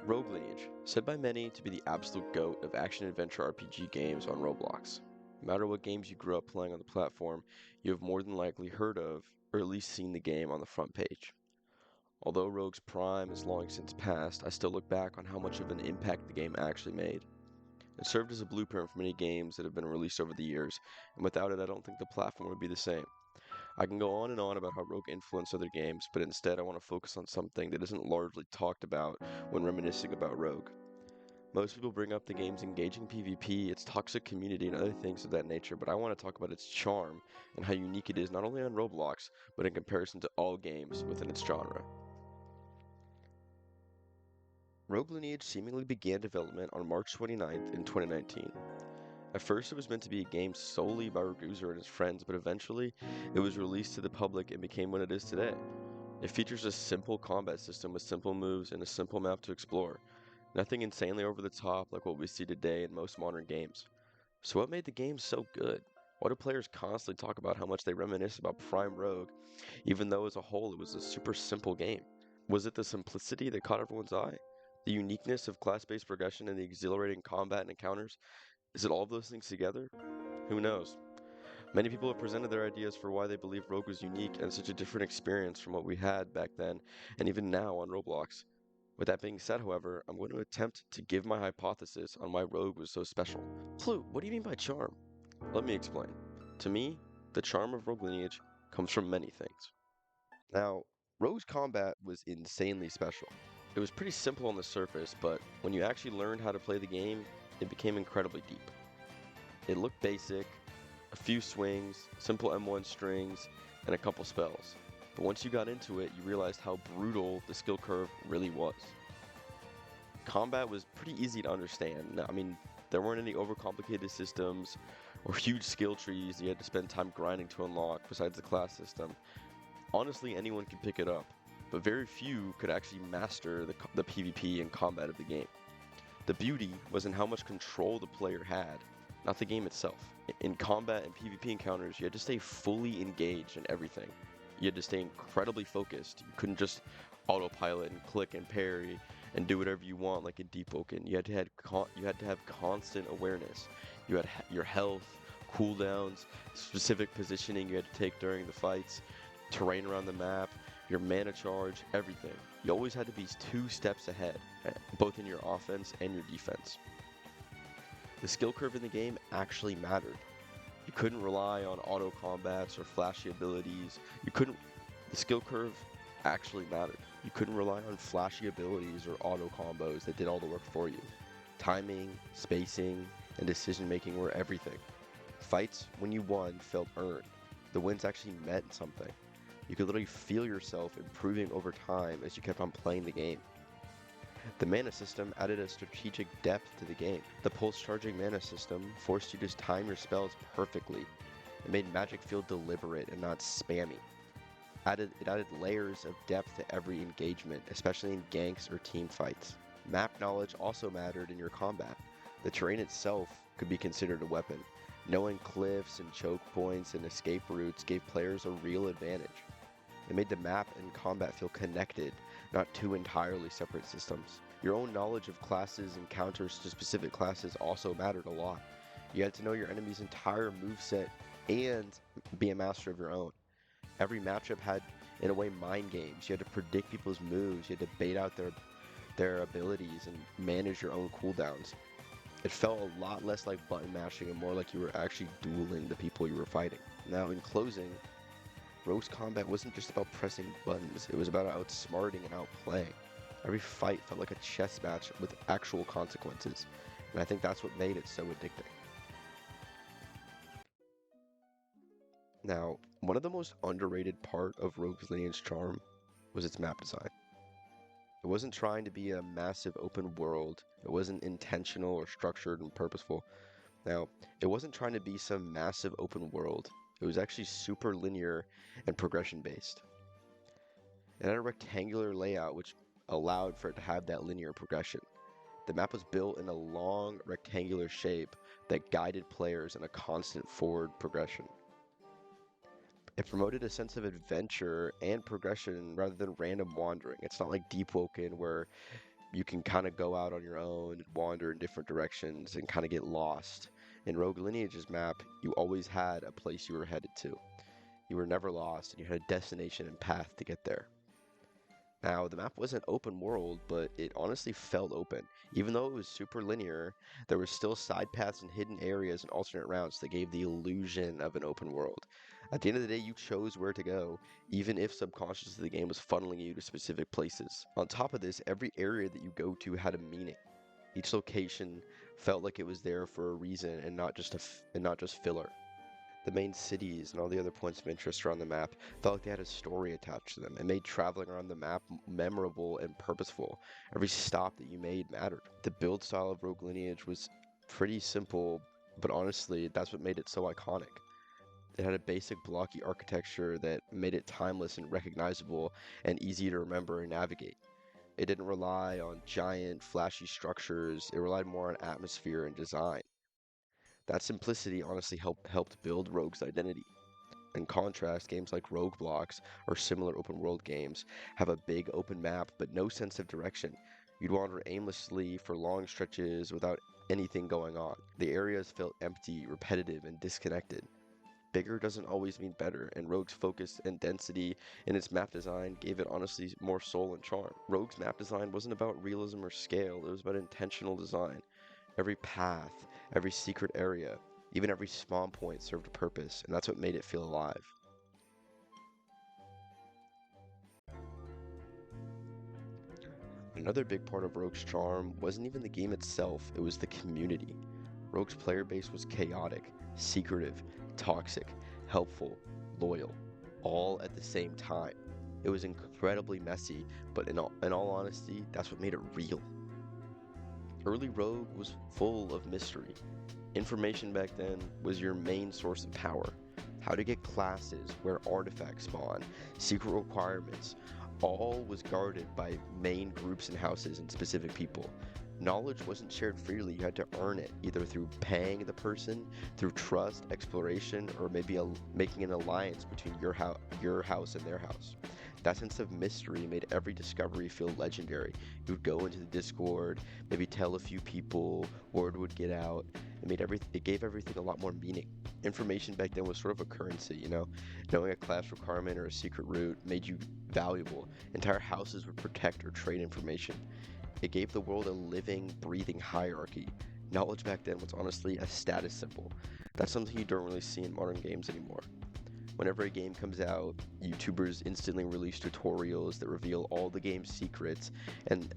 Rogue Lineage, said by many to be the absolute GOAT of action-adventure RPG games on Roblox. No matter what games you grew up playing on the platform, you have more than likely heard of, or at least seen the game on the front page. Although Rogue's prime is long since past, I still look back on how much of an impact the game actually made. It served as a blueprint for many games that have been released over the years, and without it I don't think the platform would be the same. I can go on and on about how Rogue influenced other games, but instead I want to focus on something that isn't largely talked about when reminiscing about Rogue. Most people bring up the game's engaging PvP, its toxic community, and other things of that nature, but I want to talk about its charm and how unique it is not only on Roblox, but in comparison to all games within its genre. Rogue Lineage seemingly began development on March 29th in 2019. At first it was meant to be a game solely by Ragusa and his friends, but eventually it was released to the public and became what it is today. It features a simple combat system with simple moves and a simple map to explore. Nothing insanely over the top like what we see today in most modern games. So what made the game so good? Why do players constantly talk about how much they reminisce about Prime Rogue, even though as a whole it was a super simple game? Was it the simplicity that caught everyone's eye? The uniqueness of class-based progression and the exhilarating combat and encounters? Is it all of those things together? Who knows? Many people have presented their ideas for why they believe Rogue was unique and such a different experience from what we had back then and even now on Roblox. With that being said, however, I'm going to attempt to give my hypothesis on why Rogue was so special. Flute, what do you mean by charm? Let me explain. To me, the charm of Rogue Lineage comes from many things. Now, Rogue's combat was insanely special. It was pretty simple on the surface, but when you actually learned how to play the game, it became incredibly deep. It looked basic, a few swings, simple M1 strings, and a couple spells. But once you got into it, you realized how brutal the skill curve really was. Combat was pretty easy to understand. I mean, there weren't any overcomplicated systems or huge skill trees you had to spend time grinding to unlock besides the class system. Honestly, anyone could pick it up, but very few could actually master the PvP and combat of the game. The beauty was in how much control the player had, not the game itself. In combat and PvP encounters, you had to stay fully engaged in everything. You had to stay incredibly focused. You couldn't just autopilot and click and parry and do whatever you want like a Deep Woken. You had to have constant awareness. You had your health, cooldowns, specific positioning you had to take during the fights, terrain around the map, your mana charge, everything. You always had to be 2 steps ahead, both in your offense and your defense. The skill curve in the game actually mattered. You couldn't rely on auto combats or flashy abilities. The skill curve actually mattered. You couldn't rely on flashy abilities or auto combos that did all the work for you. Timing, spacing, and decision making were everything. Fights, when you won, felt earned. The wins actually meant something. You could literally feel yourself improving over time as you kept on playing the game. The mana system added a strategic depth to the game. The pulse charging mana system forced you to time your spells perfectly. It made magic feel deliberate and not spammy. It added layers of depth to every engagement, especially in ganks or team fights. Map knowledge also mattered in your combat. The terrain itself could be considered a weapon. Knowing cliffs and choke points and escape routes gave players a real advantage. It made the map and combat feel connected, not 2 entirely separate systems. Your own knowledge of classes and counters to specific classes also mattered a lot. You had to know your enemy's entire moveset and be a master of your own. Every matchup had, in a way, mind games. You had to predict people's moves, you had to bait out their abilities and manage your own cooldowns. It felt a lot less like button mashing and more like you were actually dueling the people you were fighting. Now, in closing, Rogue's combat wasn't just about pressing buttons, it was about outsmarting and outplaying. Every fight felt like a chess match with actual consequences, and I think that's what made it so addicting. Now, one of the most underrated part of Rogue's Lineage charm was its map design. It wasn't trying to be a massive open world, it wasn't intentional or structured and purposeful. Now, it wasn't trying to be some massive open world, it was actually super linear and progression based. It had a rectangular layout which allowed for it to have that linear progression. The map was built in a long rectangular shape that guided players in a constant forward progression. It promoted a sense of adventure and progression rather than random wandering. It's not like Deep Woken where you can kind of go out on your own and wander in different directions and kind of get lost. In Rogue Lineage's map, you always had a place you were headed to. You were never lost, and you had a destination and path to get there. Now, the map wasn't open world, but it honestly felt open. Even though it was super linear, there were still side paths and hidden areas and alternate routes that gave the illusion of an open world. At the end of the day, you chose where to go, even if subconsciously the game was funneling you to specific places. On top of this, every area that you go to had a meaning. Each location felt like it was there for a reason and not just filler. The main cities and all the other points of interest around the map felt like they had a story attached to them. It made traveling around the map memorable and purposeful. Every stop that you made mattered. The build style of Rogue Lineage was pretty simple, but honestly, that's what made it so iconic. It had a basic blocky architecture that made it timeless and recognizable and easy to remember and navigate. It didn't rely on giant, flashy structures, it relied more on atmosphere and design. That simplicity honestly helped build Rogue's identity. In contrast, games like Rogueblocks or similar open world games have a big open map but no sense of direction. You'd wander aimlessly for long stretches without anything going on. The areas felt empty, repetitive, and disconnected. Bigger doesn't always mean better, and Rogue's focus and density in its map design gave it honestly more soul and charm. Rogue's map design wasn't about realism or scale, it was about intentional design. Every path, every secret area, even every spawn point served a purpose, and that's what made it feel alive. Another big part of Rogue's charm wasn't even the game itself, it was the community. Rogue's player base was chaotic, secretive, toxic, helpful, loyal, all at the same time. It was incredibly messy, but in all honesty, that's what made it real. Early Rogue was full of mystery. Information back then was your main source of power. How to get classes, where artifacts spawn, secret requirements, all was guarded by main groups and houses and specific people. Knowledge wasn't shared freely, you had to earn it, either through paying the person, through trust, exploration, or maybe making an alliance between your house and their house. That sense of mystery made every discovery feel legendary. You would go into the Discord, maybe tell a few people, word would get out. It gave everything a lot more meaning. Information back then was sort of a currency, you know. Knowing a class requirement or a secret route made you valuable. Entire houses would protect or trade information. It gave the world a living, breathing hierarchy. Knowledge back then was honestly a status symbol. That's something you don't really see in modern games anymore. Whenever a game comes out, YouTubers instantly release tutorials that reveal all the game's secrets, and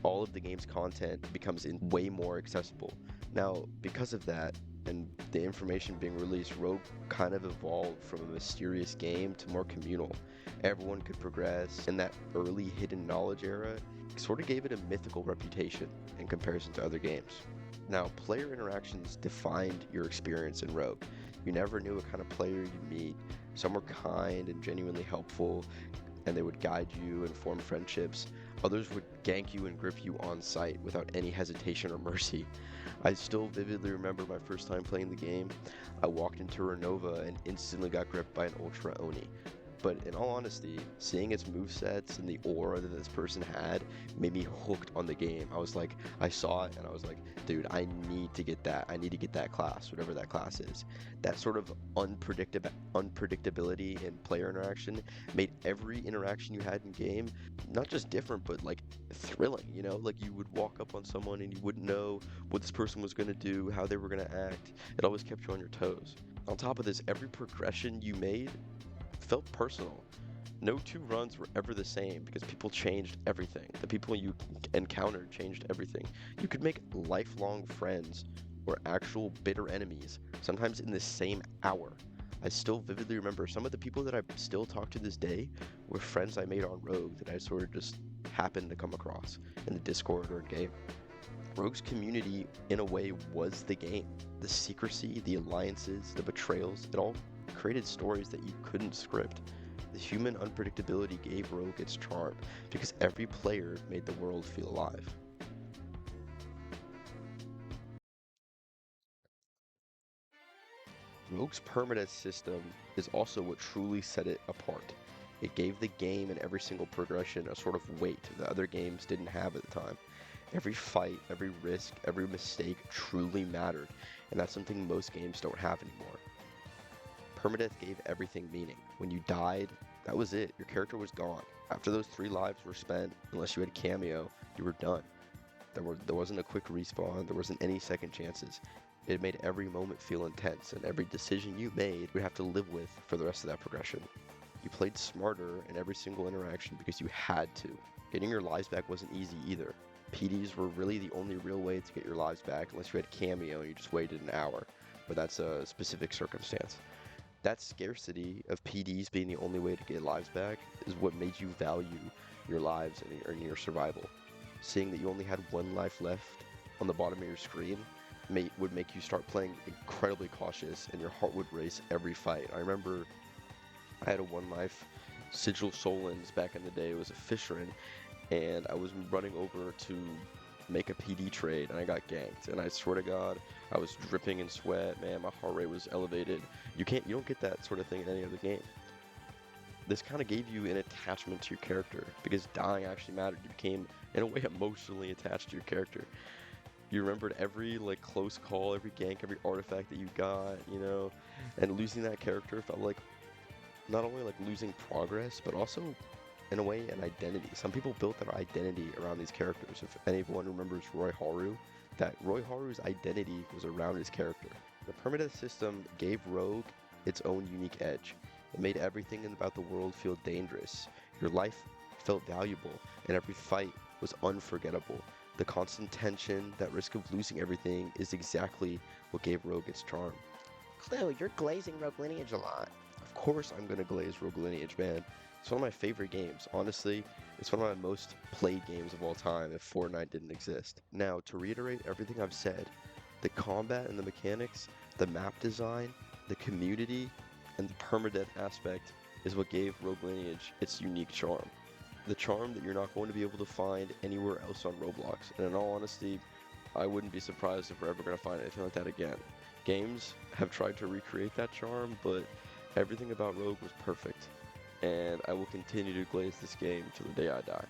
all of the game's content becomes way more accessible. Now, because of that, and the information being released, Rogue kind of evolved from a mysterious game to more communal. Everyone could progress, and that early hidden knowledge era sort of gave it a mythical reputation in comparison to other games. Now, player interactions defined your experience in Rogue. You never knew what kind of player you'd meet. Some were kind and genuinely helpful, and they would guide you and form friendships. Others would gank you and grip you on sight without any hesitation or mercy. I still vividly remember my first time playing the game. I walked into Renova and instantly got gripped by an Ultra Oni. But in all honesty, seeing its movesets and the aura that this person had made me hooked on the game. I saw it and I was like, dude, I need to get that. I need to get that class, whatever that class is. That sort of unpredictability in player interaction made every interaction you had in game not just different, but like thrilling, you know? Like you would walk up on someone and you wouldn't know what this person was going to do, how they were going to act. It always kept you on your toes. On top of this, every progression you made felt personal. No two runs were ever the same because people changed everything. The people you encountered changed everything. You could make lifelong friends or actual bitter enemies, sometimes in the same hour. I still vividly remember some of the people that I still talk to this day were friends I made on Rogue that I sort of just happened to come across in the Discord or in game. Rogue's community, in a way, was the game. The secrecy, the alliances, the betrayals, it all created stories that you couldn't script. The human unpredictability gave Rogue its charm because every player made the world feel alive. Rogue's permadeath system is also what truly set it apart. It gave the game and every single progression a sort of weight that other games didn't have at the time. Every fight, every risk, every mistake truly mattered, and that's something most games don't have anymore. Permadeath gave everything meaning. When you died, that was it. Your character was gone. After those 3 lives were spent, unless you had cameo, you were done. There wasn't a quick respawn, there wasn't any second chances. It made every moment feel intense, and every decision you made you would have to live with for the rest of that progression. You played smarter in every single interaction because you had to. Getting your lives back wasn't easy either. PDs were really the only real way to get your lives back unless you had cameo and you just waited an hour, but that's a specific circumstance. That scarcity of PDs being the only way to get lives back is what made you value your lives and your survival. Seeing that you only had 1 life left on the bottom of your screen would make you start playing incredibly cautious, and your heart would race every fight. I remember I had a 1 life Sigil Solens back in the day. It was a Fisherin, and I was running over to make a PD trade, and I got ganked. And I swear to God, I was dripping in sweat. Man, my heart rate was elevated. You don't get that sort of thing in any other game. This kind of gave you an attachment to your character because dying actually mattered. You became, in a way, emotionally attached to your character. You remembered every close call, every gank, every artifact that you got, and losing that character felt like not only losing progress, but also in a way an identity. Some people built their identity around these characters. If anyone remembers Roy Haru, that Roy Haru's identity was around his character. The permadeath system gave Rogue its own unique edge. It made everything about the world feel dangerous. Your life felt valuable, and every fight was unforgettable. The constant tension, that risk of losing everything, is exactly what gave Rogue its charm. Clue, you're glazing Rogue Lineage a lot. Of course I'm gonna glaze Rogue Lineage, man. It's one of my favorite games. Honestly, it's one of my most played games of all time if Fortnite didn't exist. Now, to reiterate everything I've said, the combat and the mechanics, the map design, the community, and the permadeath aspect is what gave Rogue Lineage its unique charm. The charm that you're not going to be able to find anywhere else on Roblox. And in all honesty, I wouldn't be surprised if we're ever going to find anything like that again. Games have tried to recreate that charm, but everything about Rogue was perfect. And I will continue to glaze this game till the day I die.